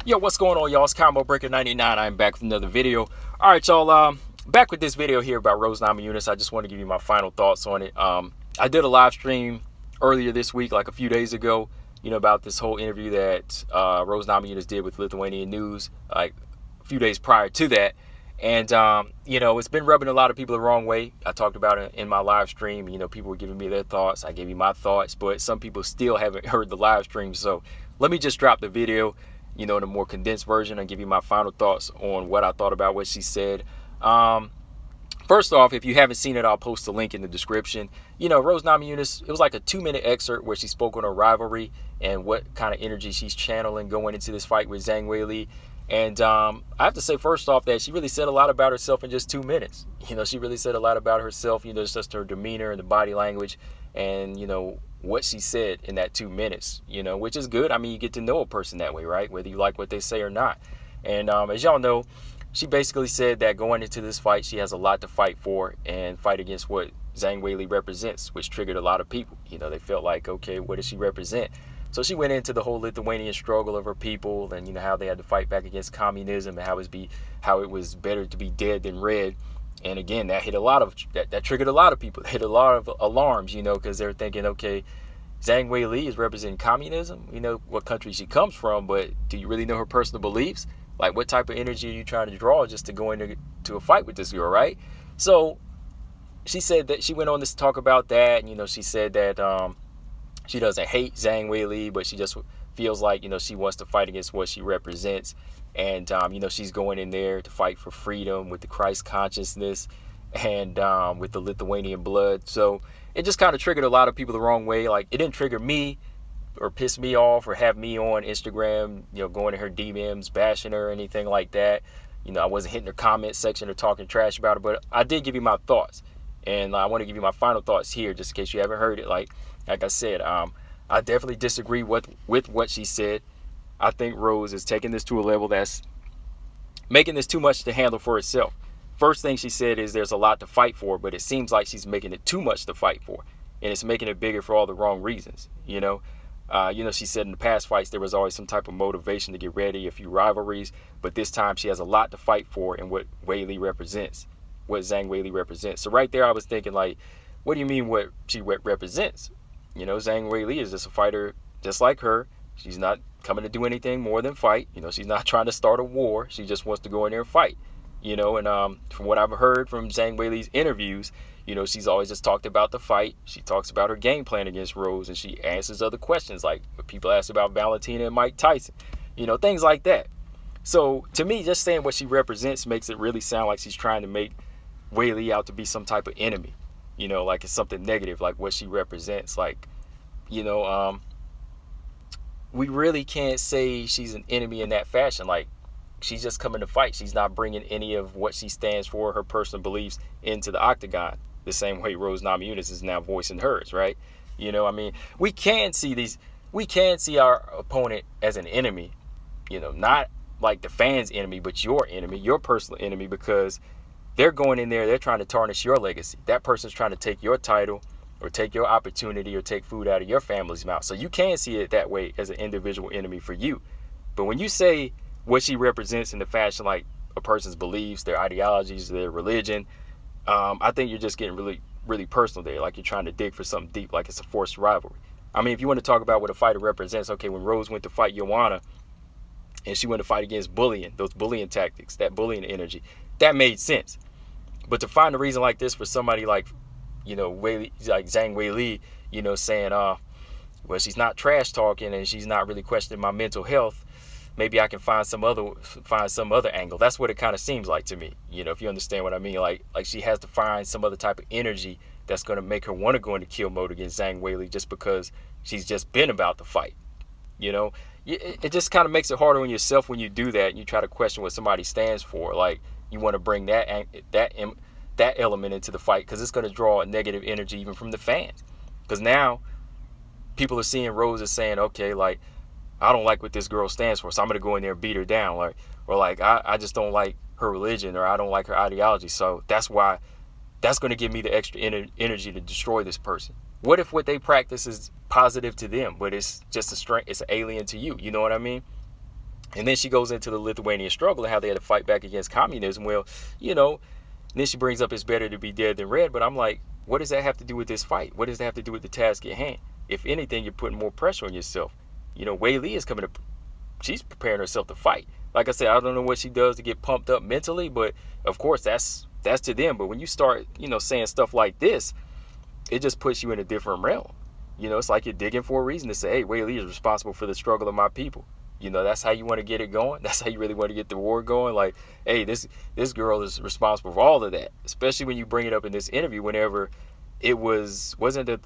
Yo, what's going on, y'all? It's Combo Breaker 99. I'm back with another video. All right, y'all. Back with this video here about Rose Namajunas. I just want to give you my final thoughts on it. I did a live stream earlier this week, like a few days ago, about this whole interview that Rose Namajunas did with Lithuanian News, like a few days prior to that. And, it's been rubbing a lot of people the wrong way. I talked about it in my live stream. People were giving me their thoughts. I gave you my thoughts, but some people still haven't heard the live stream. So let me just drop the video, in a more condensed version and give you my final thoughts on what I thought about what she said. First off, if you haven't seen it, I'll post a link in the description. Rose Namajunas, it was like a 2-minute excerpt where she spoke on her rivalry and what kind of energy she's channeling going into this fight with Zhang Weili. And I have to say, first off, that she really said a lot about herself in just 2 minutes. She really said a lot about herself, just her demeanor and the body language and, what she said in that 2 minutes, which is good. I mean, you get to know a person that way, right? Whether you like what they say or not. And as y'all know, she basically said that going into this fight, she has a lot to fight for and fight against what Zhang Weili represents, which triggered a lot of people. They felt like, okay, what does she represent? So she went into the whole Lithuanian struggle of her people and, how they had to fight back against communism and how it was better to be dead than red. And again, that hit that triggered a lot of people. It hit a lot of alarms, because they're thinking, okay, Zhang Weili is representing communism. What country she comes from, but do you really know her personal beliefs? Like, what type of energy are you trying to draw just to go into a fight with this girl, right? So she said that she went on to talk about that. And, she said that she doesn't hate Zhang Weili, but she just feels like, she wants to fight against what she represents. And, she's going in there to fight for freedom with the Christ consciousness and with the Lithuanian blood. So it just kind of triggered a lot of people the wrong way. Like, it didn't trigger me or piss me off or have me on Instagram, going to her DMs, bashing her or anything like that. I wasn't hitting her comment section or talking trash about her, but I did give you my thoughts. And I want to give you my final thoughts here, just in case you haven't heard it. Like I said, I definitely disagree with what she said. I think Rose is taking this to a level that's making this too much to handle for herself. First thing she said is there's a lot to fight for, but it seems like she's making it too much to fight for. And it's making it bigger for all the wrong reasons, she said in the past fights there was always some type of motivation to get ready, a few rivalries, but this time she has a lot to fight for in what Weili represents, what Zhang Weili represents. So right there I was thinking, like, what do you mean what she represents? Zhang Weili is just a fighter just like her. She's not coming to do anything more than fight. She's not trying to start a war. She just wants to go in there and fight. And from what I've heard from Zhang Weili's interviews, she's always just talked about the fight. She talks about her game plan against Rose, and she answers other questions like people ask about Valentina and Mike Tyson, things like that. So to me, just saying what she represents makes it really sound like she's trying to make Weili out to be some type of enemy, like it's something negative, like what she represents. Like, we really can't say she's an enemy in that fashion. Like, she's just coming to fight. She's not bringing any of what she stands for, her personal beliefs, into the octagon the same way Rose Namajunas is now voicing hers, right? We can see our opponent as an enemy, not like the fans' enemy, but your enemy, your personal enemy, because they're going in there, they're trying to tarnish your legacy. That person's trying to take your title or take your opportunity or take food out of your family's mouth. So you can see it that way as an individual enemy for you. But when you say what she represents in the fashion like a person's beliefs, their ideologies, their religion, I think you're just getting really, really personal there. Like you're trying to dig for something deep, like it's a forced rivalry. I mean, if you want to talk about what a fighter represents, okay, when Rose went to fight Wmma and she went to fight against bullying, those bullying tactics, that bullying energy, that made sense. But to find a reason like this for somebody like, Weili, like Zhang Weili, saying, well, she's not trash talking and she's not really questioning my mental health, maybe I can find some other angle. That's what it kind of seems like to me. If you understand what I mean, like she has to find some other type of energy that's going to make her want to go into kill mode against Zhang Weili just because she's just been about the fight. It just kind of makes it harder on yourself when you do that and you try to question what somebody stands for. Like, you want to bring that element into the fight because it's going to draw a negative energy even from the fans. Because now people are seeing Rose as saying, okay, like, I don't like what this girl stands for, so I'm going to go in there and beat her down. Or I just don't like her religion, or I don't like her ideology. So that's going to give me the extra energy to destroy this person. What if what they practice is positive to them, but it's just it's an alien to you? You know what I mean? And then she goes into the Lithuanian struggle and how they had to fight back against communism. Well, you know, then she brings up it's better to be dead than red. But I'm like, what does that have to do with this fight? What does that have to do with the task at hand? If anything, you're putting more pressure on yourself. You know, Weili is coming to, she's preparing herself to fight. Like I said, I don't know what she does to get pumped up mentally, but of course that's to them. But when you start, you know, saying stuff like this, it just puts you in a different realm. You know, it's like you're digging for a reason to say, hey, Weili is responsible for the struggle of my people. You know, that's how you want to get it going. That's how you really want to get the war going. Like, hey, this girl is responsible for all of that. Especially when you bring it up in this interview. Whenever it wasn't it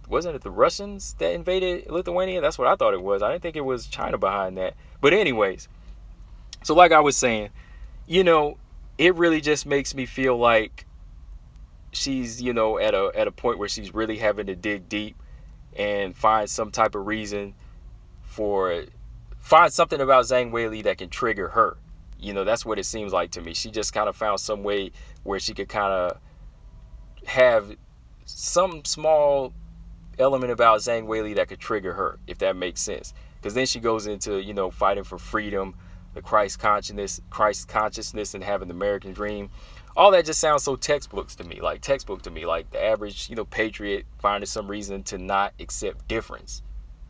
the Russians that invaded Lithuania? That's what I thought it was. I didn't think it was China behind that. But anyways, so like I was saying, you know, it really just makes me feel like she's, you know, at a point where she's really having to dig deep and find some type of reason find something about Zhang Weili that can trigger her. You know, that's what it seems like to me. She just kind of found some way where she could kind of have some small element about Zhang Weili that could trigger her, if that makes sense. Because then she goes into, you know, fighting for freedom, the Christ consciousness and having the American dream. All that just sounds so textbook to me, like the average, you know, patriot finding some reason to not accept difference.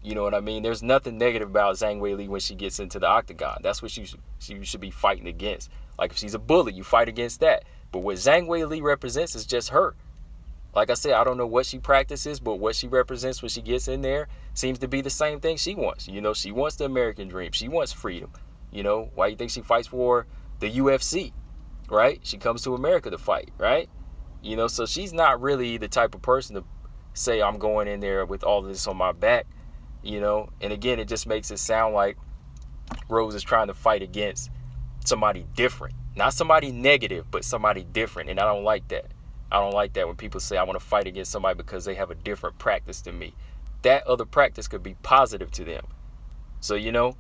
You know what I mean? There's nothing negative about Zhang Weili when she gets into the octagon. That's what she should be fighting against. Like if she's a bully, you fight against that. But what Zhang Weili represents is just her. Like I said, I don't know what she practices, but what she represents when she gets in there seems to be the same thing she wants. You know, she wants the American dream. She wants freedom. You know, why do you think she fights for the UFC, right? She comes to America to fight, right? You know, so she's not really the type of person to say, I'm going in there with all of this on my back. You know, and again, it just makes it sound like Rose is trying to fight against somebody different. Not somebody negative, but somebody different. And I don't like that. I don't like that when people say I want to fight against somebody because they have a different practice than me. That other practice could be positive to them. So, you know,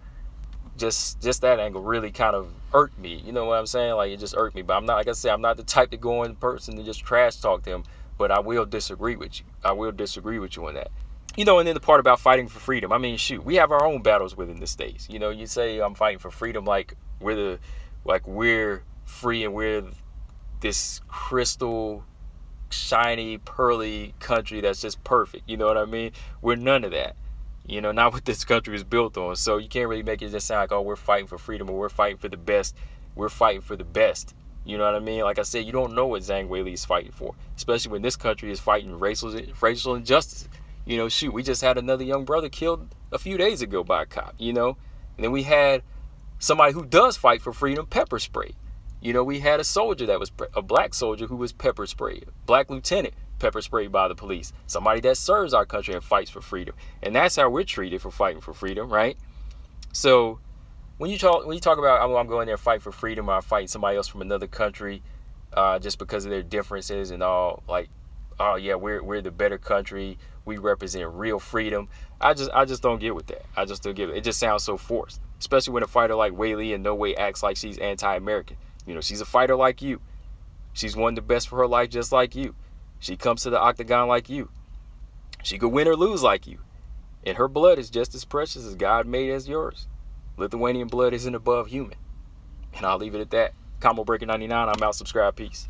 just that angle really kind of irked me. You know what I'm saying? Like, it just irked me. But I'm not, like I said, I'm not the type to go in person and just trash talk them. But I will disagree with you. I will disagree with you on that. You know, and then the part about fighting for freedom. I mean, shoot, we have our own battles within the States. You know, you say I'm fighting for freedom like we're free and we're this crystal, shiny, pearly country that's just perfect. You know what I mean? We're none of that. You know, not what this country is built on. So you can't really make it just sound like, oh, we're fighting for freedom or we're fighting for the best. We're fighting for the best. You know what I mean? Like I said, you don't know what Zhang Weili is fighting for, especially when this country is fighting racial injustice. You know, shoot, we just had another young brother killed a few days ago by a cop, you know. And then we had somebody who does fight for freedom pepper spray. You know, we had a soldier that was a black soldier who was pepper sprayed. Black lieutenant pepper sprayed by the police. Somebody that serves our country and fights for freedom. And that's how we're treated for fighting for freedom, right? So when you talk about I'm going there fighting for freedom, or I'm fighting somebody else from another country just because of their differences and all, like, oh yeah, we're the better country, we represent real freedom. I just don't get with that. I just don't get it. It just sounds so forced, especially when a fighter like Weili in no way acts like she's anti-American. You know, she's a fighter like you. She's won the best for her life just like you. She comes to the octagon like you. She could win or lose like you. And her blood is just as precious as God made as yours. Lithuanian blood isn't above human. And I'll leave it at that. Combo Breaker 99, I'm out. Subscribe. Peace.